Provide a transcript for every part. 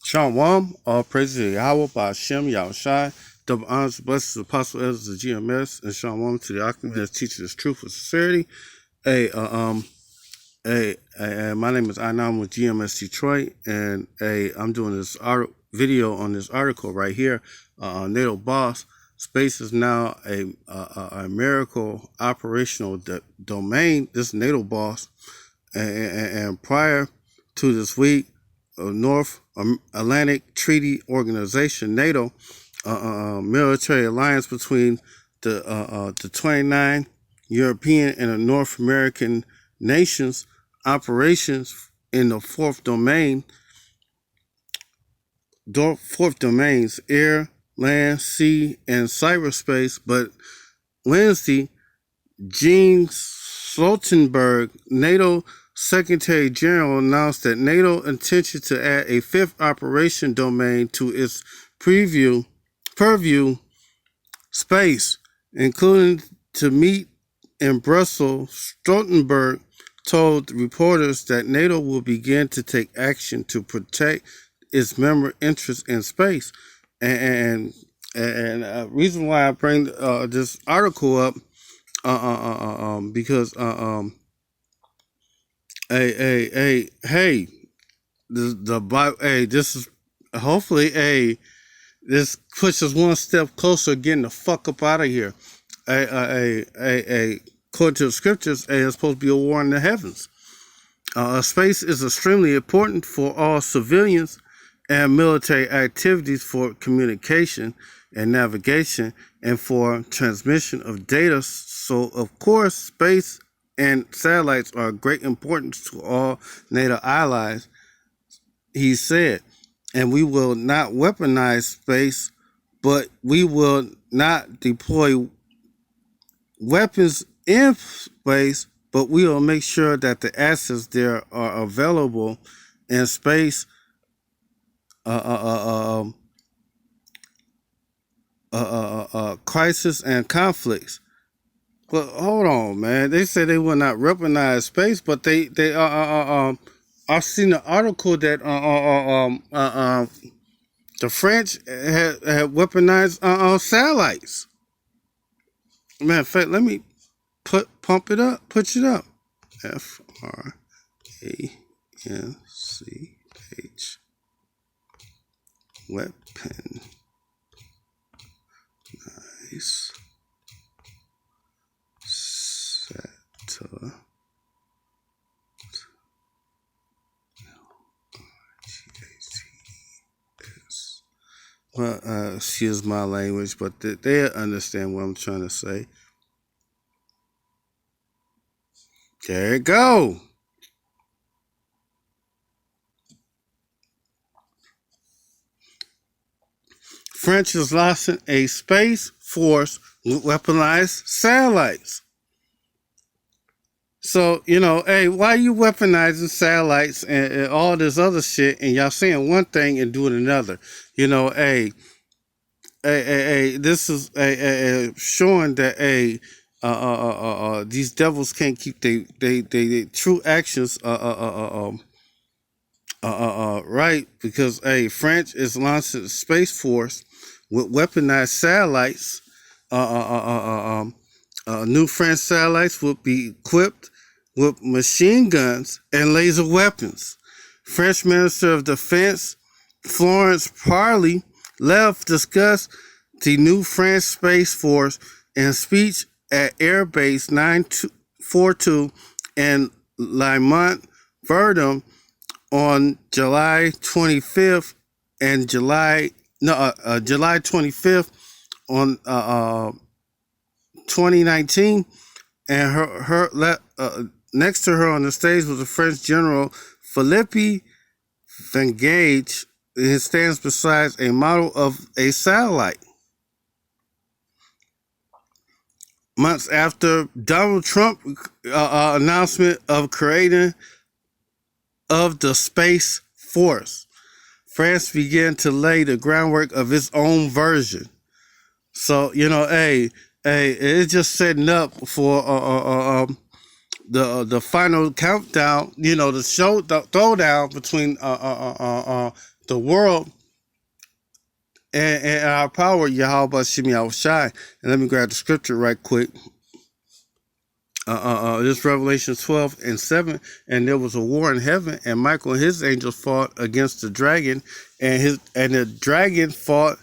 Shalom, all praises to Yahweh by Hashem, Yahushai, double honors, blessings, apostle, elders of GMS, and Shalom to the Alchemist, teachers truth with sincerity. My name is Anam with GMS Detroit, and I'm doing this video on this article right here. NATO Boss, space is now a miracle operational domain. This NATO Boss, and prior to this week, North Atlantic Treaty Organization, NATO, military alliance between the 29 European and the North American nations, operations in the fourth domains, air, land, sea, and cyberspace. But Wednesday, Jens Stoltenberg, NATO Secretary General, announced that NATO intention to add a fifth operation domain to its purview space, including to meet in Brussels. Stoltenberg told reporters that NATO will begin to take action to protect its member interests in space. And reason why I bring this article up, because this is hopefully this puts us one step closer getting the fuck up out of here. According to the scriptures, it's supposed to be a war in the heavens. Space is extremely important for all civilians and military activities, for communication and navigation, and for transmission of data. So, of course, space and satellites are of great importance to all NATO allies, he said. And we will not weaponize space, but we will not deploy weapons in space, but we will make sure that the assets there are available in space. Crisis and conflicts. Well, hold on, man. They say they will not weaponize space, but I've seen an article that the French had weaponized satellites. Matter of fact, let me put it up. FRANCH weaponize well, excuse my language, but they understand what I'm trying to say. There it go. French is launching a space force with weaponized satellites. So, why you weaponizing satellites and all this other shit, and y'all saying one thing and doing another? This is showing that these devils can't keep they true actions right, because France is launching a space force with weaponized satellites. New French satellites will be equipped with machine guns and laser weapons. French Minister of Defense Florence Parly discussed the new French Space Force in speech at Air Base 942 in Limont, Verdun on July 25th and July 25th on 2019, and her next to her on the stage was the French General Philippe Vengage. He stands beside a model of a satellite. Months after Donald Trump announcement of creating of the Space Force, France began to lay the groundwork of its own version. So, it's just setting up for the final countdown. The throwdown between the world and our power, Yahweh Shimi Shai. And let me grab the scripture right quick. This Revelation 12:7, and there was a war in heaven, and Michael and his angels fought against the dragon, and the dragon fought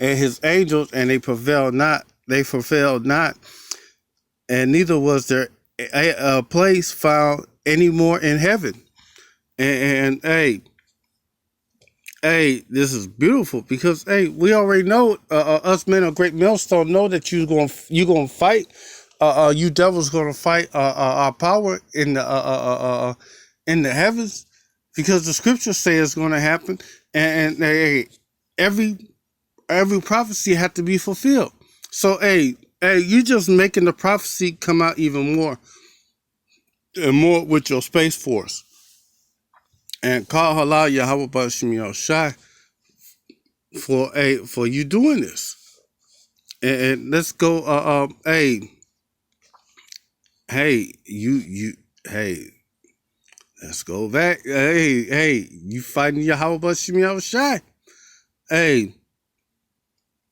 and his angels, and they prevailed not. They prevailed not, and neither was there a place found any more in heaven. And hey, this is beautiful because hey, we already know us men of great millstone know that you gonna fight. You devils gonna fight our power in the heavens because the scriptures say it's gonna happen, and hey, every prophecy had to be fulfilled. So hey, you just making the prophecy come out even more and more with your space force. And call halal Yahweh Bashim Shai for you doing this. And let's go. Hey, hey, let's go back. Hey, you fighting Yahweh Bashim Shai. Hey,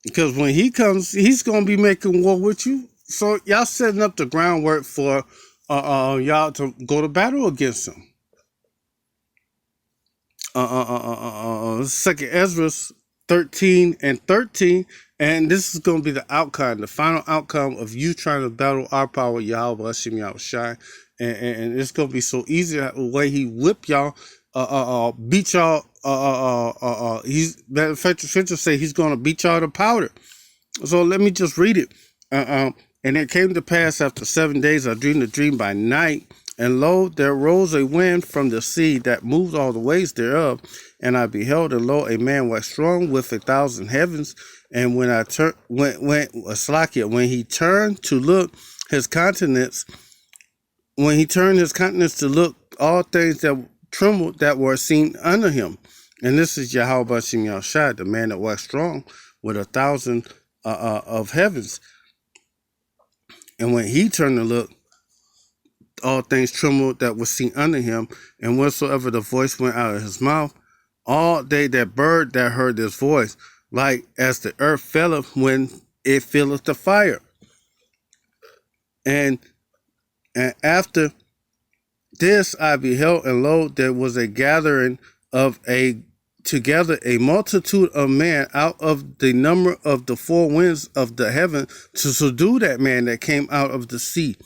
because when he comes, he's gonna be making war with you. So y'all setting up the groundwork for y'all to go to battle against him. Second Ezra 13:13, and this is going to be the outcome, the final outcome of you trying to battle our power, Yahweh Hashem Yahweh Shai, and it's going to be so easy the way he whip y'all, beat y'all. He's matter of fact, the scripture say he's going to beat y'all to powder. So let me just read it. And it came to pass after 7 days, I dreamed a dream by night, and lo, there rose a wind from the sea that moved all the ways thereof. And I beheld, and lo, a man was strong with 1,000 heavens. And when I turned, when he turned to look, his countenance, to look, all things that trembled that were seen under him. And this is Yahweh Bashim Yahshai, the man that was strong with 1,000 of heavens. And when he turned to look, all things trembled that was seen under him, and whatsoever the voice went out of his mouth, all they that bird that heard this voice, like as the earth filleth when it filleth the fire. And after this I beheld, and lo, there was a gathering together a multitude of men out of the number of the four winds of the heaven to subdue that man that came out of the sea.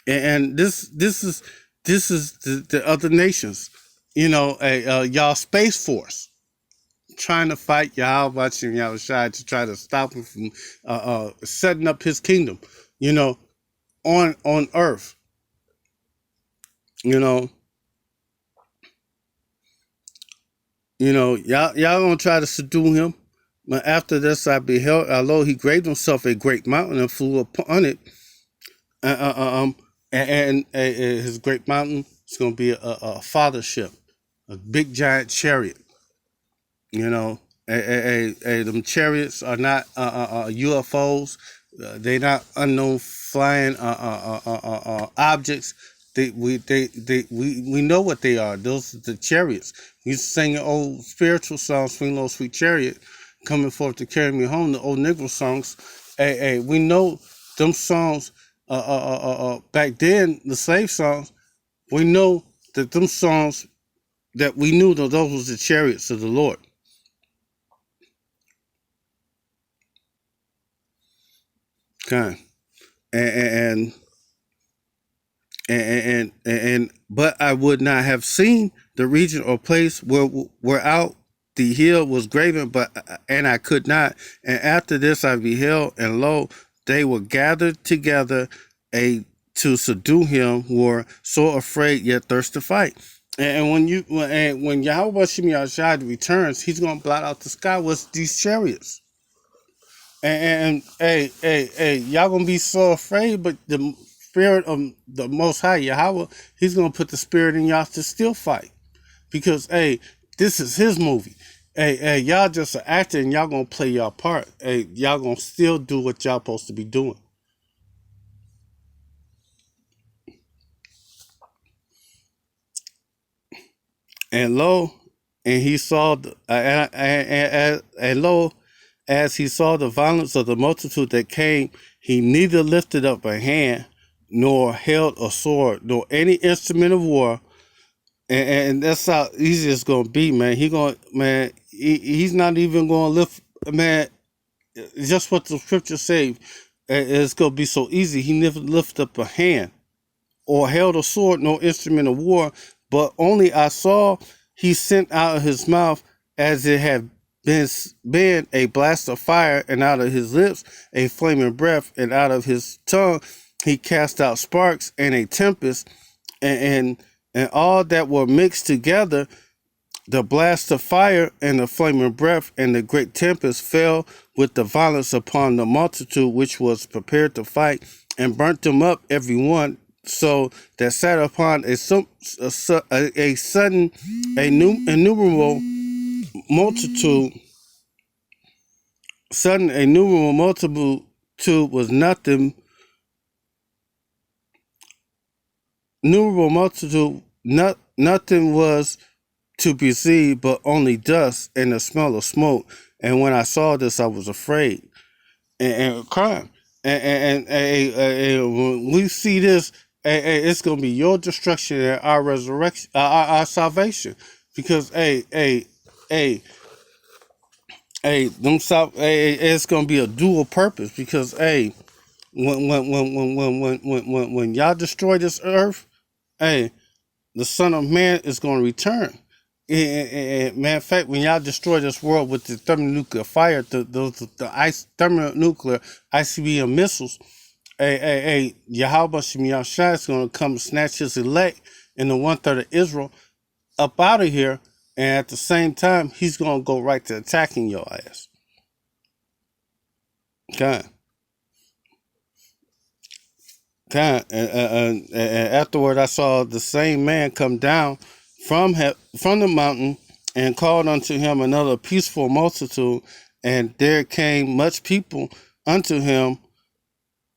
And this is the other nations, y'all space force trying to fight Yahweh watching Yahweh Shai to try to stop him from setting up his kingdom, on earth, y'all gonna try to subdue him. But after this I beheld, although he graved himself a great mountain and flew upon it. And his great mountain is going to be a fathership, a big giant chariot. Them chariots are not UFOs. They're not unknown flying objects. We know what they are. Those are the chariots. We sing an old spiritual song, "Swing Low, Sweet Chariot, Coming Forth to Carry Me Home." The old Negro songs. We know them songs. Back then, the slave songs, we know that them songs that we knew that those was the chariots of the Lord. Okay. And but I would not have seen the region or place where out the hill was graven, and I could not. And after this I beheld, and lo, they were gathered together to subdue him, who were so afraid yet thirst to fight. And when Yahweh Shimi Yahshai returns, he's gonna blot out the sky with these chariots. And hey, y'all gonna be so afraid, but the spirit of the Most High Yahweh, he's gonna put the spirit in y'all to still fight, because hey, this is his movie. Hey, y'all just an actor, and y'all gonna play y'all part. Hey, y'all gonna still do what y'all supposed to be doing. And lo, And he saw, and lo, as he saw the violence of the multitude that came, he neither lifted up a hand, nor held a sword, nor any instrument of war. And that's how easy it's gonna be, man. He's not even gonna lift, man. Just what the scripture say, it's gonna be so easy. He never lifted up a hand, or held a sword, no instrument of war, but only I saw he sent out of his mouth as it had been a blast of fire, and out of his lips a flaming breath, and out of his tongue he cast out sparks and a tempest, and all that were mixed together, the blast of fire and the flaming breath and the great tempest fell with the violence upon the multitude which was prepared to fight, and burnt them up every one, so that sat upon a sudden innumerable multitude. Sudden innumerable multitude was nothing. Innumerable multitude, nothing was to be seen but only dust and the smell of smoke. And when I saw this, I was afraid and crying. And when we see this, it's gonna be your destruction and our resurrection, our salvation. Because it's gonna be a dual purpose. Because when y'all destroy this earth, the Son of Man is gonna return. And matter of fact, when y'all destroy this world with the thermonuclear fire, the thermonuclear ICBM missiles, Yahweh Shem Yahshua is going to come snatch his elect and the 1/3 of Israel up out of here, and at the same time, he's going to go right to attacking your ass. Okay. Okay. And afterward, I saw the same man come down from the mountain, and called unto him another peaceful multitude, and there came much people unto him.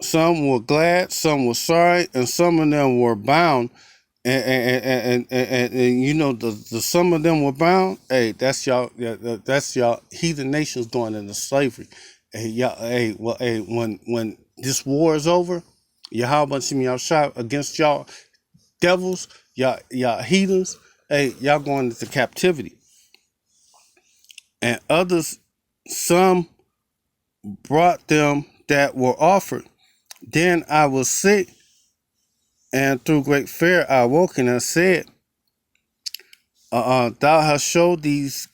Some were glad, some were sorry, and some of them were bound. And you know, the some of them were bound. Hey, that's y'all. That's y'all heathen nations going into slavery. Hey, y'all. When this war is over, Yahweh y'all shot against y'all devils, y'all heathens. Hey, y'all going into captivity. And others, some brought them that were offered. Then I was sick, and through great fear I awoke, and I said, thou hast showed these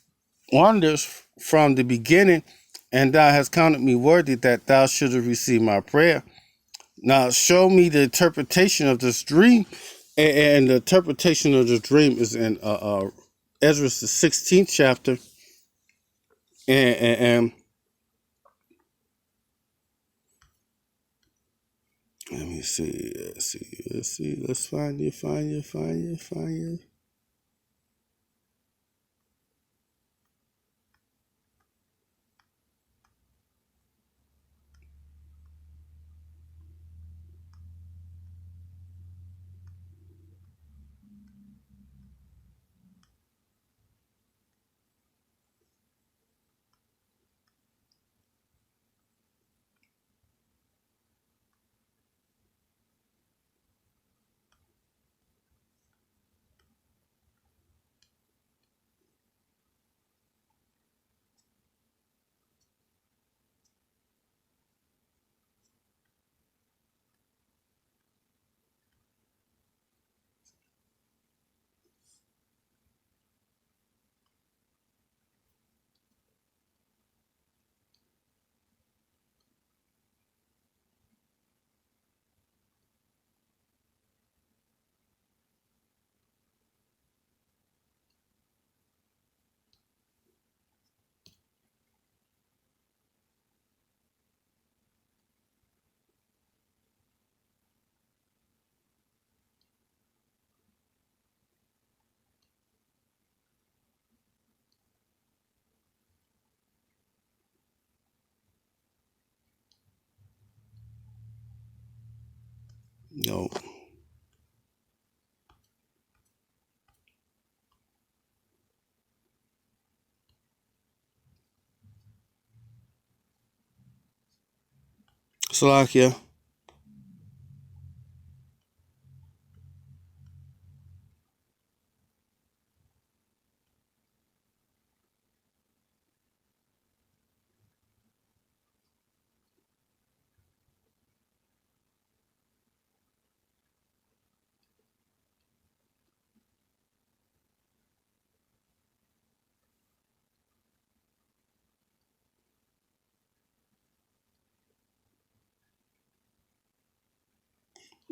wonders from the beginning, and thou hast counted me worthy that thou shouldest receive my prayer. Now show me the interpretation of this dream. And the interpretation of the dream is in Ezra, the 16th chapter. And let me see, let's find you. No. Salakia.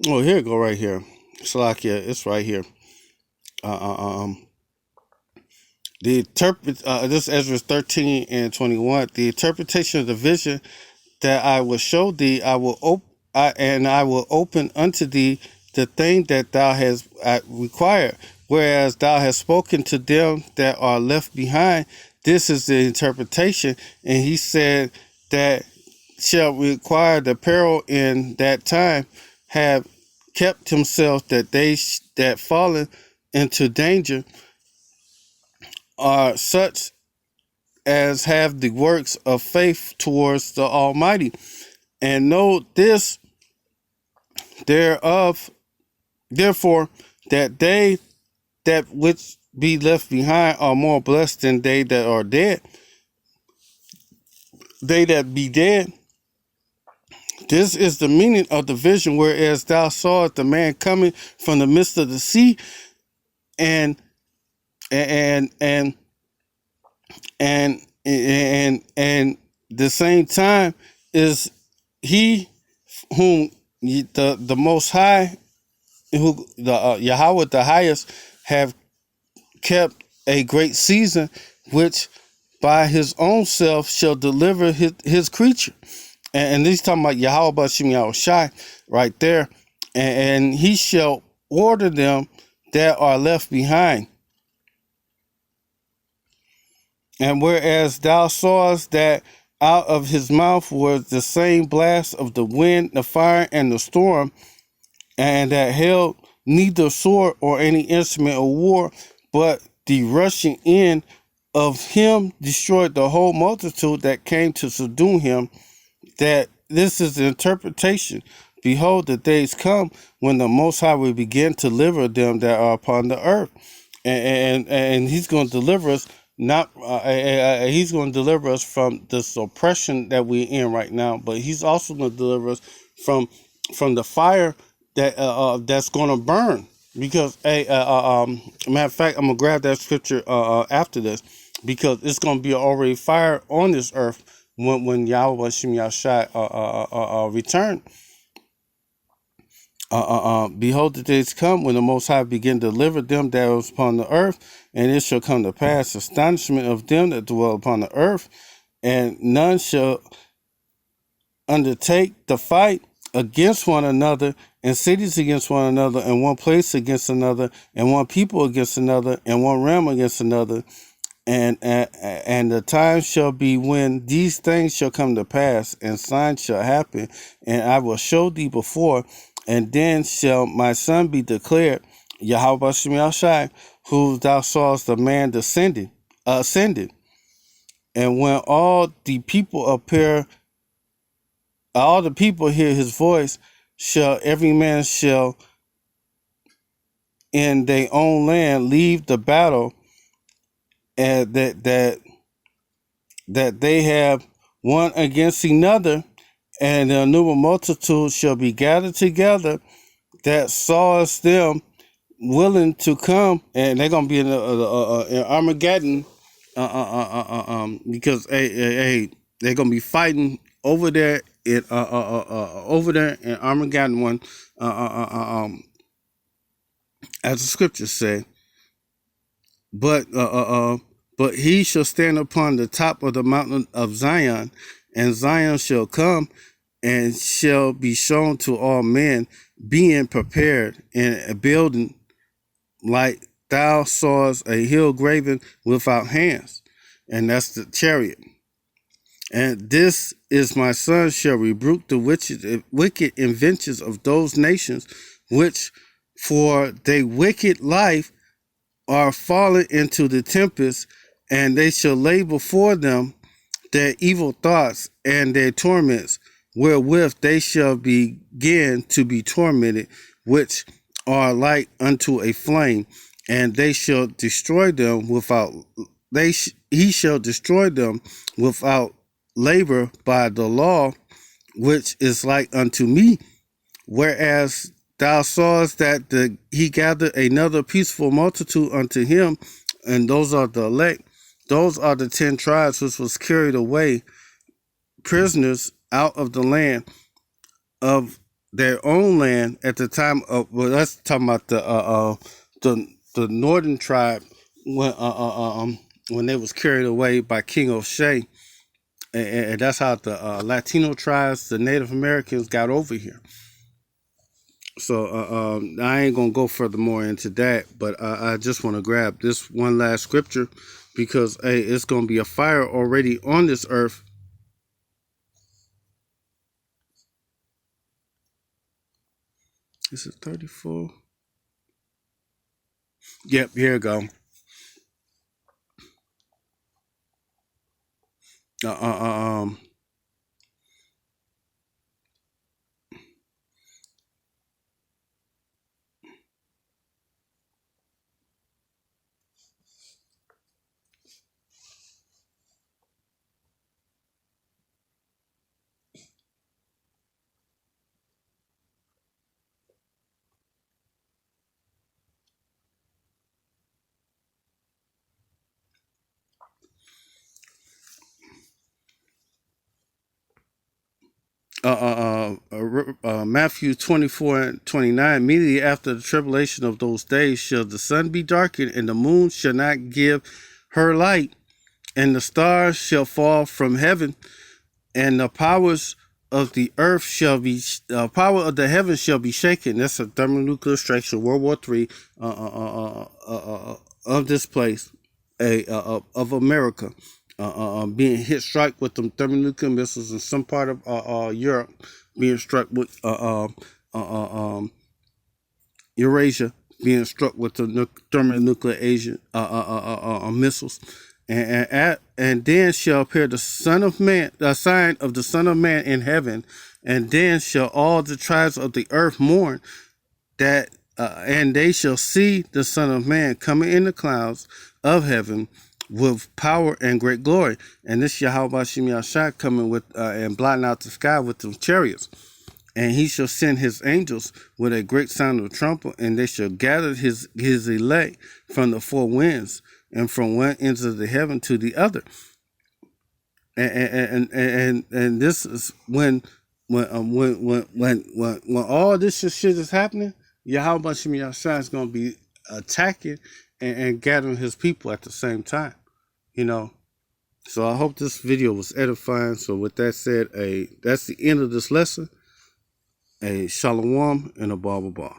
Oh, here go right here. Salakia, it's right here. Uh, uh, um, the interpret this Ezra 13:21. The interpretation of the vision that I will show thee, I will open unto thee the thing that thou hast required, whereas thou hast spoken to them that are left behind. This is the interpretation, and he said that shall require the peril in that time have kept himself that that fallen into danger are such as have the works of faith towards the Almighty, and know this thereof, therefore, that they that which be left behind are more blessed than they that are dead. They that be dead. This is the meaning of the vision, whereas thou sawest the man coming from the midst of the sea, and and and and the same time is he whom the Most High, who the Yahweh the highest, have kept a great season, which by his own self shall deliver his creature. And he's talking about Yahweh Bashim Yahushai right there. And he shall order them that are left behind. And whereas thou sawest that out of his mouth was the same blast of the wind, the fire, and the storm, and that held neither sword or any instrument of war, but the rushing in of him destroyed the whole multitude that came to subdue him, that this is the interpretation. Behold, the days come when the Most High will begin to deliver them that are upon the earth. And he's going to deliver us, not he's going to deliver us from this oppression that we're in right now, but he's also going to deliver us from the fire that that's going to burn. Because matter of fact, I'm gonna grab that scripture after this, because it's gonna be already fire on this earth when Yahweh Shem Yahshai return. Behold, the days come when the Most High begin to deliver them that was upon the earth, and it shall come to pass astonishment of them that dwell upon the earth, and none shall undertake the fight against one another, and cities against one another, and one place against another, and one people against another, and one realm against another. And the time shall be when these things shall come to pass, and signs shall happen, and I will show thee before, and then shall my son be declared, Yahweh Shem Yahshai, who thou sawest the man ascended. And when all the people hear his voice, shall every man shall in their own land leave the battle, and that they have one against another, and the innumerable multitude shall be gathered together that sawest them willing to come, and they're gonna be in Armageddon, because they're gonna be fighting over there in Armageddon one, as the scriptures say. But he shall stand upon the top of the mountain of Zion, and Zion shall come and shall be shown to all men, being prepared in a building like thou sawest a hill graven without hands, and that's the chariot. And this is my son shall rebuke the wicked inventions of those nations, which for their wicked life are fallen into the tempest, and they shall lay before them their evil thoughts and their torments, wherewith they shall begin to be tormented, which are like unto a flame, and they shall destroy them without he shall destroy them without labor by the law, which is like unto me. Whereas thou sawest that he gathered another peaceful multitude unto him, and those are the elect. Those are the 10 tribes which was carried away prisoners out of the land of their own land at the time of, well, that's talking about the northern tribe when they was carried away by King O'Shea, and that's how the Latino tribes, the Native Americans, got over here. So I ain't gonna go further more into that, but I just want to grab this one last scripture because hey, it's gonna be a fire already on this earth. Is it 34? Yep, here we go. Matthew 24:29. Immediately after the tribulation of those days shall the sun be darkened, and the moon shall not give her light, and the stars shall fall from heaven, and the powers of the earth shall be, power of the heavens shall be shaken. That's a thermonuclear strike, World War III of this place, of America. Being hit strike with them thermonuclear missiles in some part of Europe, being struck with Eurasia, being struck with the thermonuclear Asian missiles, and then shall appear the Son of Man, the sign of the Son of Man in heaven, and then shall all the tribes of the earth mourn, that and they shall see the Son of Man coming in the clouds of heaven with power and great glory. And this Yahweh Shem Yahshua coming with and blotting out the sky with the chariots. And he shall send his angels with a great sound of a trumpet, and they shall gather his elect from the four winds, and from one end of the heaven to the other. And this is when all this shit is happening, Yahweh Shem Yahshua is going to be attacking and gathering his people at the same time, you know. So I hope this video was edifying. So with that said, that's the end of this lesson. A shalom and a blah blah blah.